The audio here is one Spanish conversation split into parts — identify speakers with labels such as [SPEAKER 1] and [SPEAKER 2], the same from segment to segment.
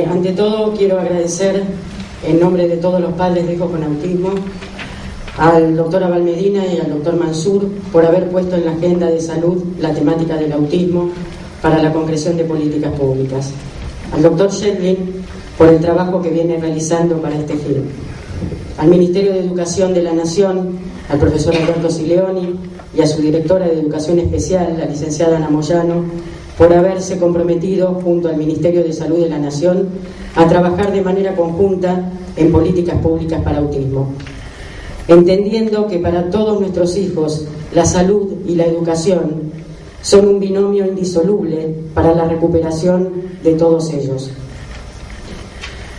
[SPEAKER 1] Ante todo, quiero agradecer en nombre de todos los padres de hijos con autismo al doctor Abal Medina y al doctor Mansur por haber puesto en la agenda de salud la temática del autismo para la concreción de políticas públicas. Al doctor Shedlin por el trabajo que viene realizando para este fin. Al Ministerio de Educación de la Nación, al profesor Alberto Sileoni y a su directora de Educación Especial, la licenciada Ana Moyano, por haberse comprometido junto al Ministerio de Salud de la Nación a trabajar de manera conjunta en políticas públicas para autismo, entendiendo que para todos nuestros hijos la salud y la educación son un binomio indisoluble para la recuperación de todos ellos.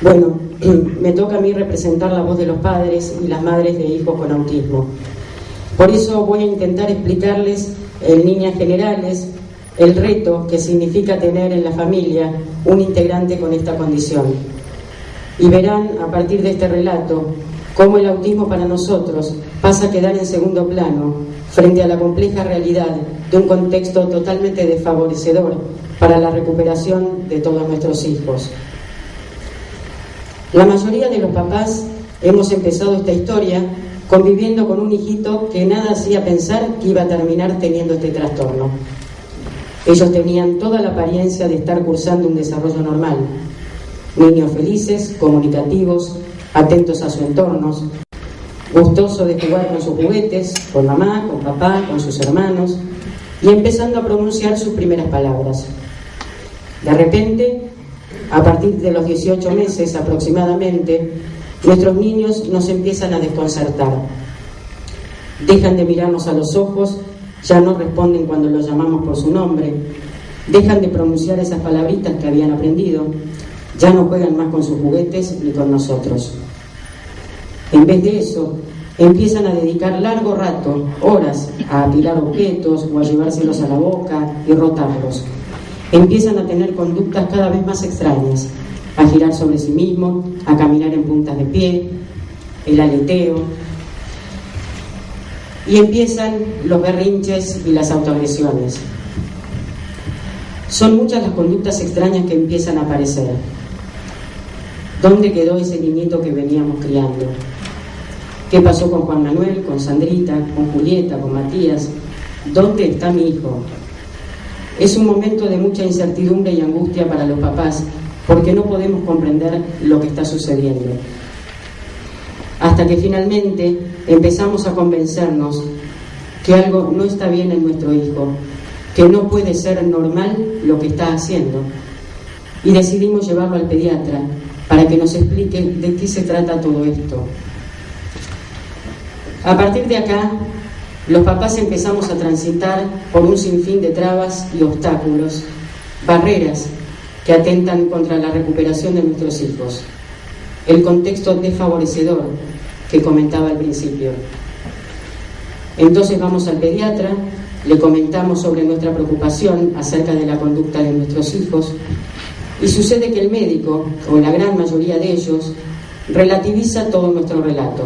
[SPEAKER 1] Bueno, me toca a mí representar la voz de los padres y las madres de hijos con autismo. Por eso voy a intentar explicarles en líneas generales el reto que significa tener en la familia un integrante con esta condición. Y verán a partir de este relato cómo el autismo para nosotros pasa a quedar en segundo plano frente a la compleja realidad de un contexto totalmente desfavorecedor para la recuperación de todos nuestros hijos. La mayoría de los papás hemos empezado esta historia conviviendo con un hijito que nada hacía pensar que iba a terminar teniendo este trastorno. Ellos tenían toda la apariencia de estar cursando un desarrollo normal. Niños felices, comunicativos, atentos a su entorno, gustosos de jugar con sus juguetes, con mamá, con papá, con sus hermanos, y empezando a pronunciar sus primeras palabras. De repente, a partir de los 18 meses aproximadamente, nuestros niños nos empiezan a desconcertar. Dejan de mirarnos a los ojos, ya no responden cuando los llamamos por su nombre, dejan de pronunciar esas palabritas que habían aprendido, ya no juegan más con sus juguetes ni con nosotros. En vez de eso, empiezan a dedicar largo rato, horas, a apilar objetos o a llevárselos a la boca y rotarlos. Empiezan a tener conductas cada vez más extrañas, a girar sobre sí mismos, a caminar en puntas de pie, el aleteo, y empiezan los berrinches y las autoagresiones. Son muchas las conductas extrañas que empiezan a aparecer. ¿Dónde quedó ese niñito que veníamos criando? ¿Qué pasó con Juan Manuel, con Sandrita, con Julieta, con Matías? ¿Dónde está mi hijo? Es un momento de mucha incertidumbre y angustia para los papás, porque no podemos comprender lo que está sucediendo. Hasta que finalmente empezamos a convencernos que algo no está bien en nuestro hijo, que no puede ser normal lo que está haciendo. Y decidimos llevarlo al pediatra para que nos explique de qué se trata todo esto. A partir de acá, los papás empezamos a transitar por un sinfín de trabas y obstáculos, barreras que atentan contra la recuperación de nuestros hijos. El contexto desfavorecedor que comentaba al principio. Entonces vamos al pediatra, le comentamos sobre nuestra preocupación acerca de la conducta de nuestros hijos y sucede que el médico, o la gran mayoría de ellos, relativiza todo nuestro relato.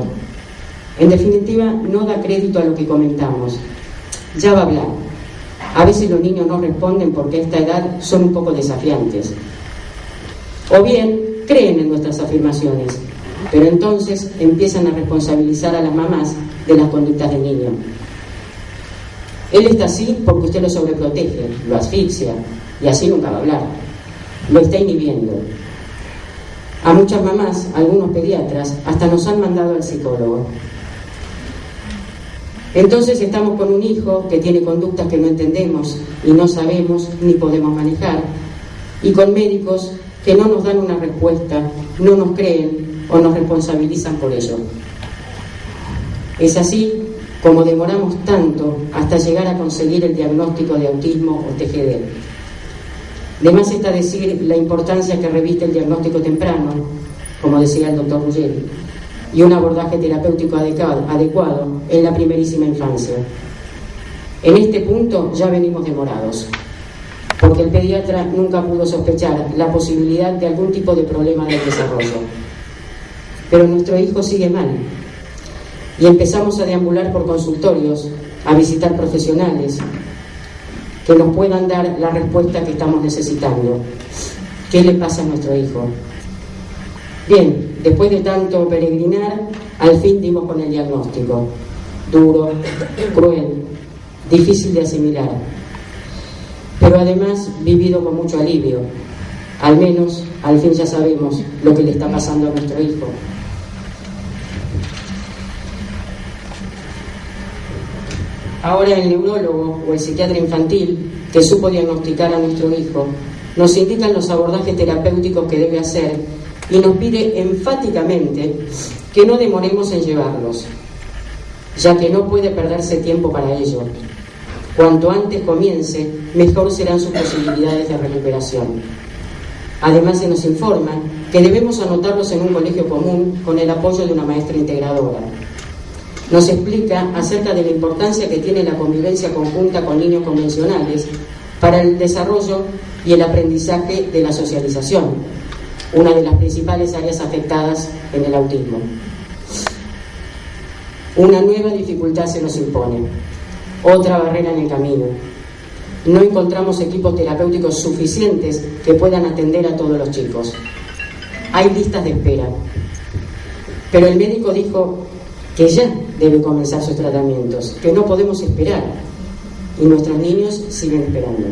[SPEAKER 1] En definitiva, no da crédito a lo que comentamos. Ya va a hablar. A veces los niños no responden porque a esta edad son un poco desafiantes. O bien, creen en nuestras afirmaciones, pero entonces empiezan a responsabilizar a las mamás de las conductas del niño. Él está así porque usted lo sobreprotege, lo asfixia, y así nunca va a hablar. Lo está inhibiendo. A muchas mamás, algunos pediatras, hasta nos han mandado al psicólogo. Entonces estamos con un hijo que tiene conductas que no entendemos y no sabemos ni podemos manejar, y con médicos que no nos dan una respuesta, no nos creen o nos responsabilizan por ello. Es así como demoramos tanto hasta llegar a conseguir el diagnóstico de autismo o TGD. De más está decir la importancia que reviste el diagnóstico temprano, como decía el doctor Ruggeri, y un abordaje terapéutico adecuado en la primerísima infancia. En este punto ya venimos demorados, porque el pediatra nunca pudo sospechar la posibilidad de algún tipo de problema del desarrollo. Pero nuestro hijo sigue mal, y empezamos a deambular por consultorios, a visitar profesionales que nos puedan dar la respuesta que estamos necesitando. ¿Qué le pasa a nuestro hijo? Bien, después de tanto peregrinar, al fin dimos con el diagnóstico. Duro, cruel, difícil de asimilar, pero además vivido con mucho alivio. Al menos, al fin ya sabemos lo que le está pasando a nuestro hijo. Ahora el neurólogo o el psiquiatra infantil que supo diagnosticar a nuestro hijo nos indican los abordajes terapéuticos que debe hacer y nos pide enfáticamente que no demoremos en llevarlos, ya que no puede perderse tiempo para ello. Cuanto antes comience, mejor serán sus posibilidades de recuperación. Además, se nos informa que debemos anotarlos en un colegio común con el apoyo de una maestra integradora. Nos explica acerca de la importancia que tiene la convivencia conjunta con niños convencionales para el desarrollo y el aprendizaje de la socialización, una de las principales áreas afectadas en el autismo. Una nueva dificultad se nos impone, otra barrera en el camino. No encontramos equipos terapéuticos suficientes que puedan atender a todos los chicos. Hay listas de espera, pero el médico dijo que ya debe comenzar sus tratamientos, que no podemos esperar, y nuestros niños siguen esperando.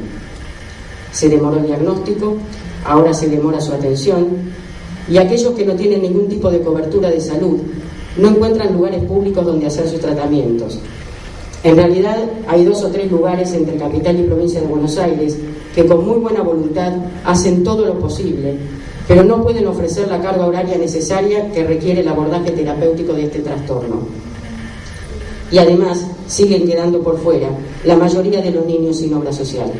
[SPEAKER 1] Se demoró el diagnóstico, ahora se demora su atención, y aquellos que no tienen ningún tipo de cobertura de salud no encuentran lugares públicos donde hacer sus tratamientos. En realidad hay 2 o 3 lugares entre capital y provincia de Buenos Aires que con muy buena voluntad hacen todo lo posible, pero no pueden ofrecer la carga horaria necesaria que requiere el abordaje terapéutico de este trastorno. Y además siguen quedando por fuera la mayoría de los niños sin obra social.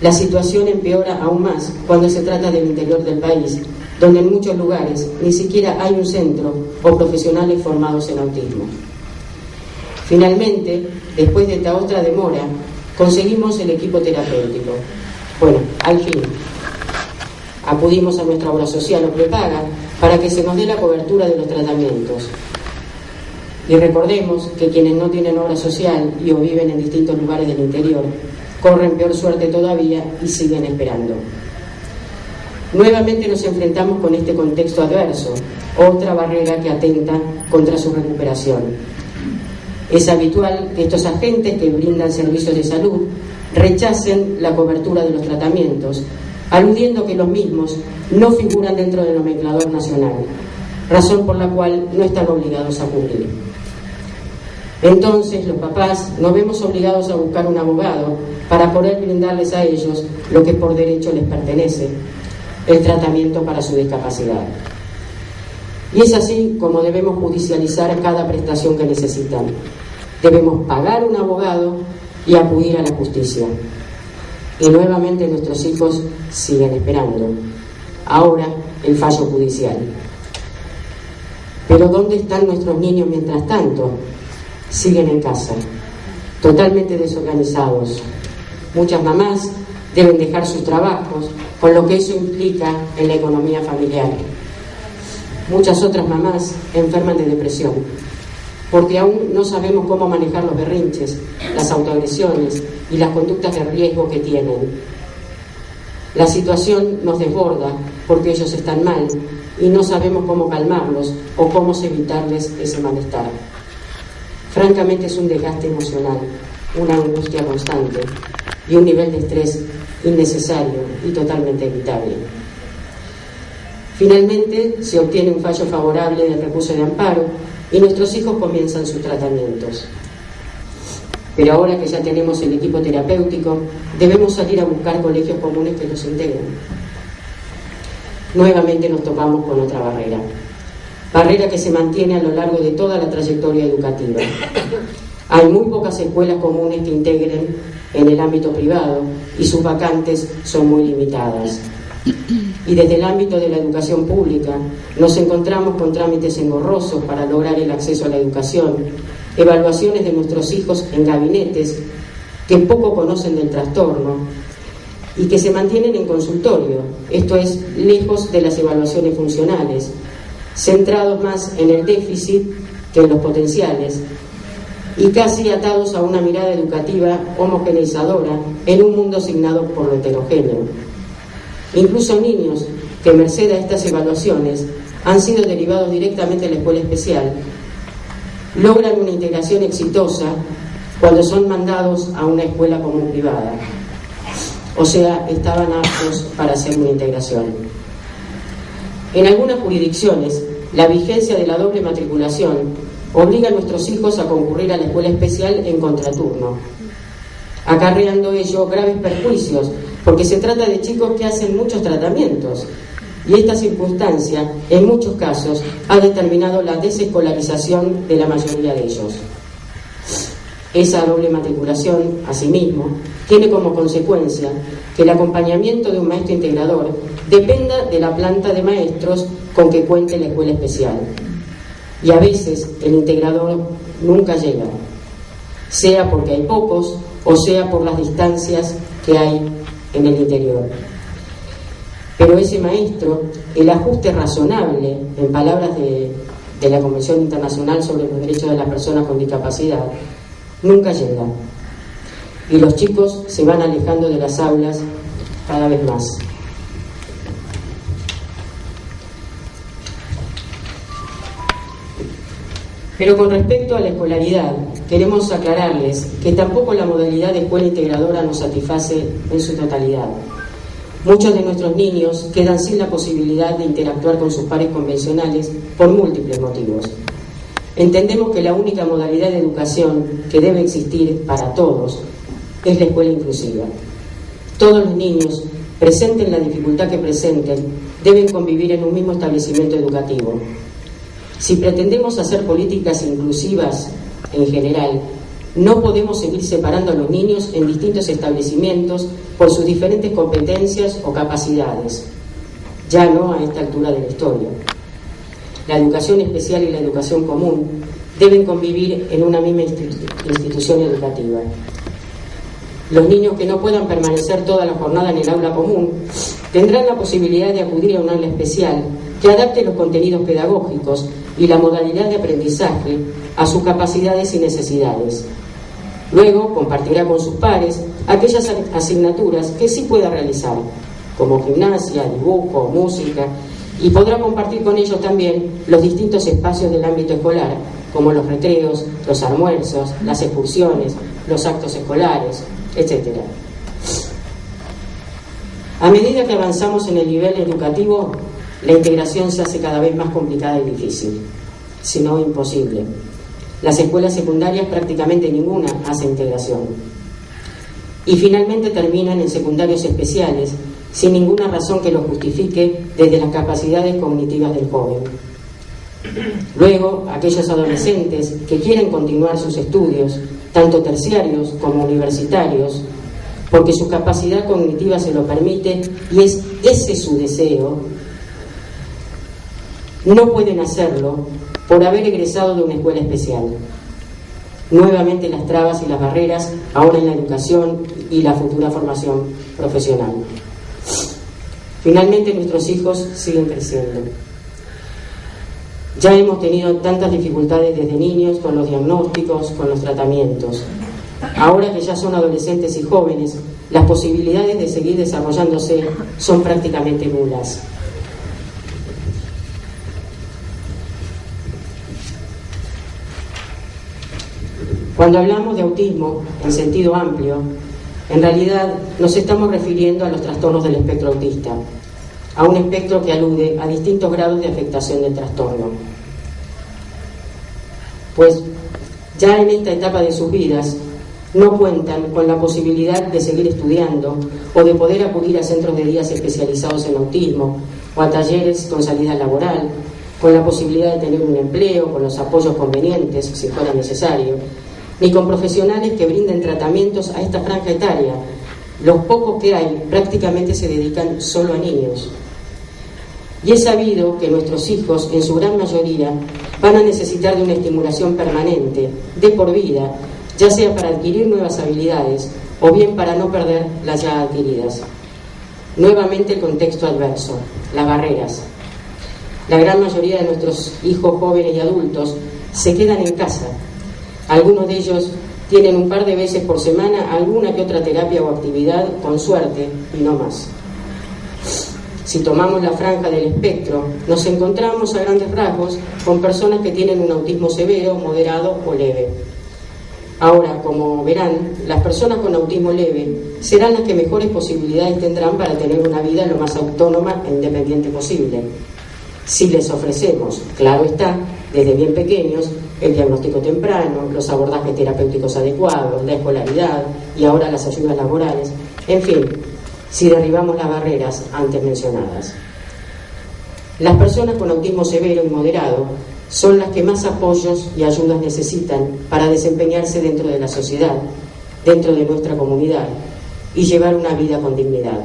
[SPEAKER 1] La situación empeora aún más cuando se trata del interior del país, donde en muchos lugares ni siquiera hay un centro o profesionales formados en autismo. Finalmente, después de esta otra demora, conseguimos el equipo terapéutico. Bueno, al fin, acudimos a nuestra obra social o prepaga para que se nos dé la cobertura de los tratamientos. Y recordemos que quienes no tienen obra social y o viven en distintos lugares del interior corren peor suerte todavía y siguen esperando. Nuevamente nos enfrentamos con este contexto adverso, otra barrera que atenta contra su recuperación. Es habitual que estos agentes que brindan servicios de salud rechacen la cobertura de los tratamientos, aludiendo que los mismos no figuran dentro del nomenclador nacional, razón por la cual no están obligados a cubrir. Entonces los papás nos vemos obligados a buscar un abogado para poder brindarles a ellos lo que por derecho les pertenece, el tratamiento para su discapacidad. Y es así como debemos judicializar cada prestación que necesitan. Debemos pagar un abogado y acudir a la justicia. Y nuevamente nuestros hijos siguen esperando. Ahora el fallo judicial. Pero ¿dónde están nuestros niños mientras tanto? Siguen en casa, totalmente desorganizados. Muchas mamás deben dejar sus trabajos, con lo que eso implica en la economía familiar. Muchas otras mamás enferman de depresión, porque aún no sabemos cómo manejar los berrinches, las autoagresiones y las conductas de riesgo que tienen. La situación nos desborda porque ellos están mal y no sabemos cómo calmarlos o cómo evitarles ese malestar. Francamente es un desgaste emocional, una angustia constante y un nivel de estrés innecesario y totalmente evitable. Finalmente se obtiene un fallo favorable del recurso de amparo y nuestros hijos comienzan sus tratamientos. Pero ahora que ya tenemos el equipo terapéutico, debemos salir a buscar colegios comunes que los integren. Nuevamente nos topamos con otra barrera que se mantiene a lo largo de toda la trayectoria educativa. Hay muy pocas escuelas comunes que integren en el ámbito privado y sus vacantes son muy limitadas. Y desde el ámbito de la educación pública nos encontramos con trámites engorrosos para lograr el acceso a la educación, evaluaciones de nuestros hijos en gabinetes que poco conocen del trastorno y que se mantienen en consultorio, esto es, lejos de las evaluaciones funcionales, centrados más en el déficit que en los potenciales y casi atados a una mirada educativa homogeneizadora en un mundo asignado por lo heterogéneo. Incluso niños que, merced a estas evaluaciones, han sido derivados directamente a la escuela especial, logran una integración exitosa cuando son mandados a una escuela común privada. O sea, estaban aptos para hacer una integración. En algunas jurisdicciones, la vigencia de la doble matriculación obliga a nuestros hijos a concurrir a la escuela especial en contraturno, acarreando ello graves perjuicios, porque se trata de chicos que hacen muchos tratamientos, y esta circunstancia, en muchos casos, ha determinado la desescolarización de la mayoría de ellos. Esa doble matriculación, asimismo, tiene como consecuencia que el acompañamiento de un maestro integrador dependa de la planta de maestros con que cuente la escuela especial. Y a veces el integrador nunca llega, sea porque hay pocos o sea por las distancias que hay en el interior. Pero ese maestro, el ajuste razonable, en palabras de la Convención Internacional sobre los Derechos de las Personas con Discapacidad, nunca llega. Y los chicos se van alejando de las aulas cada vez más. Pero con respecto a la escolaridad, queremos aclararles que tampoco la modalidad de escuela integradora nos satisface en su totalidad. Muchos de nuestros niños quedan sin la posibilidad de interactuar con sus pares convencionales por múltiples motivos. Entendemos que la única modalidad de educación que debe existir para todos es la escuela inclusiva. Todos los niños, presenten la dificultad que presenten, deben convivir en un mismo establecimiento educativo. Si pretendemos hacer políticas inclusivas en general, no podemos seguir separando a los niños en distintos establecimientos por sus diferentes competencias o capacidades, ya no a esta altura de la historia. La educación especial y la educación común deben convivir en una misma institución educativa. Los niños que no puedan permanecer toda la jornada en el aula común tendrán la posibilidad de acudir a un aula especial que adapte los contenidos pedagógicos y la modalidad de aprendizaje a sus capacidades y necesidades. Luego compartirá con sus pares aquellas asignaturas que sí pueda realizar, como gimnasia, dibujo, música, y podrá compartir con ellos también los distintos espacios del ámbito escolar, como los recreos, los almuerzos, las excursiones, los actos escolares, etc. A medida que avanzamos en el nivel educativo, la integración se hace cada vez más complicada y difícil, si no imposible. Las escuelas secundarias prácticamente ninguna hace integración. Y finalmente terminan en secundarios especiales, sin ninguna razón que lo justifique desde las capacidades cognitivas del joven. Luego, aquellos adolescentes que quieren continuar sus estudios, tanto terciarios como universitarios, porque su capacidad cognitiva se lo permite y es ese su deseo, no pueden hacerlo por haber egresado de una escuela especial. Nuevamente las trabas y las barreras ahora en la educación y la futura formación profesional. Finalmente nuestros hijos siguen creciendo. Ya hemos tenido tantas dificultades desde niños con los diagnósticos, con los tratamientos. Ahora que ya son adolescentes y jóvenes, las posibilidades de seguir desarrollándose son prácticamente nulas. Cuando hablamos de autismo en sentido amplio, en realidad nos estamos refiriendo a los trastornos del espectro autista, a un espectro que alude a distintos grados de afectación del trastorno. Pues ya en esta etapa de sus vidas no cuentan con la posibilidad de seguir estudiando o de poder acudir a centros de días especializados en autismo o a talleres con salida laboral, con la posibilidad de tener un empleo, con los apoyos convenientes si fuera necesario, ni con profesionales que brinden tratamientos a esta franja etaria. Los pocos que hay prácticamente se dedican solo a niños. Y es sabido que nuestros hijos, en su gran mayoría, van a necesitar de una estimulación permanente, de por vida, ya sea para adquirir nuevas habilidades o bien para no perder las ya adquiridas. Nuevamente el contexto adverso, las barreras. La gran mayoría de nuestros hijos jóvenes y adultos se quedan en casa. Algunos de ellos tienen un par de veces por semana alguna que otra terapia o actividad, con suerte, y no más. si tomamos la franja del espectro, nos encontramos a grandes rasgos con personas que tienen un autismo severo, moderado o leve. Ahora, como verán, las personas con autismo leve serán las que mejores posibilidades tendrán para tener una vida lo más autónoma e independiente posible. Si les ofrecemos, claro está, desde bien pequeños, el diagnóstico temprano, los abordajes terapéuticos adecuados, la escolaridad y ahora las ayudas laborales, en fin, si derribamos las barreras antes mencionadas. Las personas con autismo severo y moderado son las que más apoyos y ayudas necesitan para desempeñarse dentro de la sociedad, dentro de nuestra comunidad y llevar una vida con dignidad.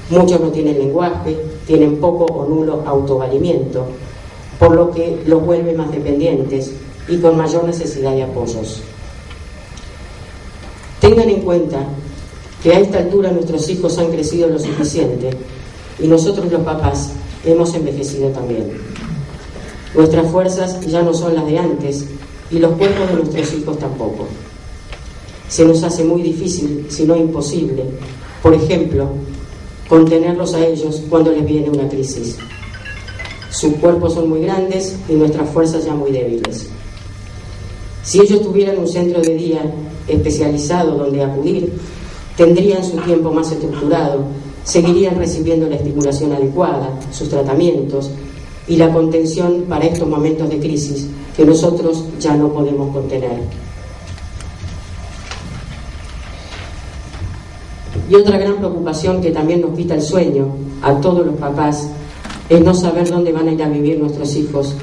[SPEAKER 1] Muchos no tienen lenguaje, tienen poco o nulo autovalimiento, por lo que los vuelve más dependientes y con mayor necesidad de apoyos. Tengan en cuenta que a esta altura nuestros hijos han crecido lo suficiente y nosotros los papás hemos envejecido también. Nuestras fuerzas ya no son las de antes y los cuerpos de nuestros hijos tampoco. Se nos hace muy difícil, si no imposible, por ejemplo, contenerlos a ellos cuando les viene una crisis. Sus cuerpos son muy grandes y nuestras fuerzas ya muy débiles. Si ellos tuvieran un centro de día especializado donde acudir, tendrían su tiempo más estructurado, seguirían recibiendo la estimulación adecuada, sus tratamientos y la contención para estos momentos de crisis que nosotros ya no podemos contener. Y otra gran preocupación que también nos quita el sueño a todos los papás es no saber dónde van a ir a vivir nuestros hijos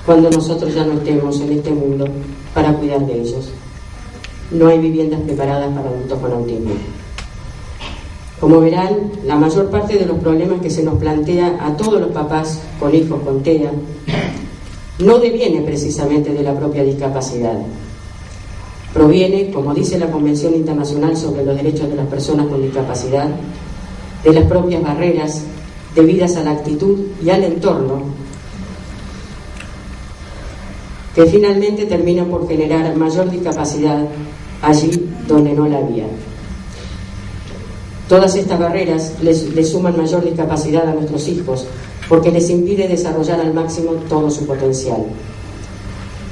[SPEAKER 1] cuando nosotros ya no estemos en este mundo para cuidar de ellos. No hay viviendas preparadas para adultos con autismo. Como verán, la mayor parte de los problemas que se nos plantea a todos los papás con hijos con TEA no deviene precisamente de la propia discapacidad. Proviene, como dice la Convención Internacional sobre los Derechos de las Personas con Discapacidad, de las propias barreras debidas a la actitud y al entorno, que finalmente terminan por generar mayor discapacidad allí donde no la había. Todas estas barreras les suman mayor discapacidad a nuestros hijos porque les impide desarrollar al máximo todo su potencial.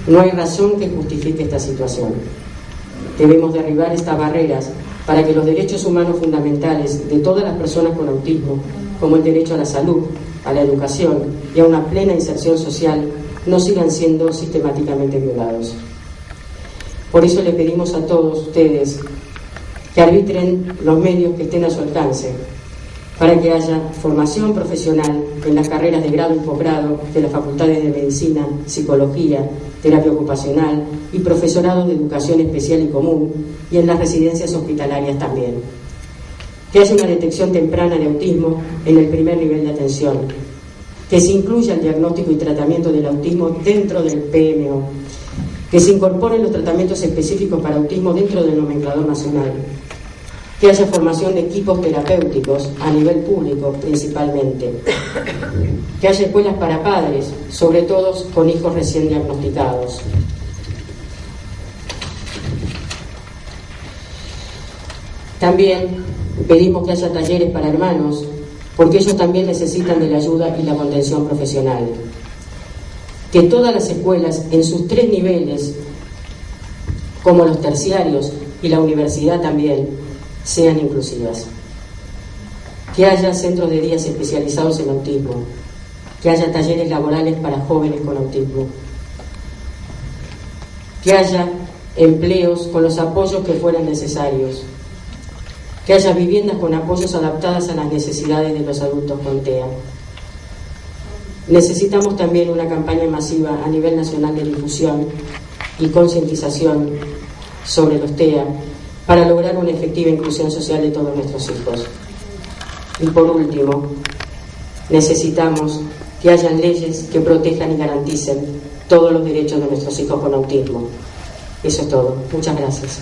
[SPEAKER 1] No hay razón que justifique esta situación. Debemos derribar estas barreras para que los derechos humanos fundamentales de todas las personas con autismo, como el derecho a la salud, a la educación y a una plena inserción social, no sigan siendo sistemáticamente violados. Por eso le pedimos a todos ustedes que arbitren los medios que estén a su alcance para que haya formación profesional en las carreras de grado y posgrado de las facultades de Medicina, Psicología, Terapia Ocupacional y profesorado de Educación Especial y Común y en las residencias hospitalarias también. Que haya una detección temprana de autismo en el primer nivel de atención, que se incluya el diagnóstico y tratamiento del autismo dentro del PMO, que se incorporen los tratamientos específicos para autismo dentro del nomenclador nacional, que haya formación de equipos terapéuticos a nivel público principalmente, que haya escuelas para padres, sobre todo con hijos recién diagnosticados. También pedimos que haya talleres para hermanos, porque ellos también necesitan de la ayuda y la contención profesional. Que todas las escuelas en sus 3 niveles, como los terciarios y la universidad también, sean inclusivas. Que haya centros de días especializados en autismo, que haya talleres laborales para jóvenes con autismo, que haya empleos con los apoyos que fueran necesarios, que haya viviendas con apoyos adaptadas a las necesidades de los adultos con TEA. Necesitamos también una campaña masiva a nivel nacional de difusión y concientización sobre los TEA para lograr una efectiva inclusión social de todos nuestros hijos. Y por último, necesitamos que hayan leyes que protejan y garanticen todos los derechos de nuestros hijos con autismo. Eso es todo. Muchas gracias.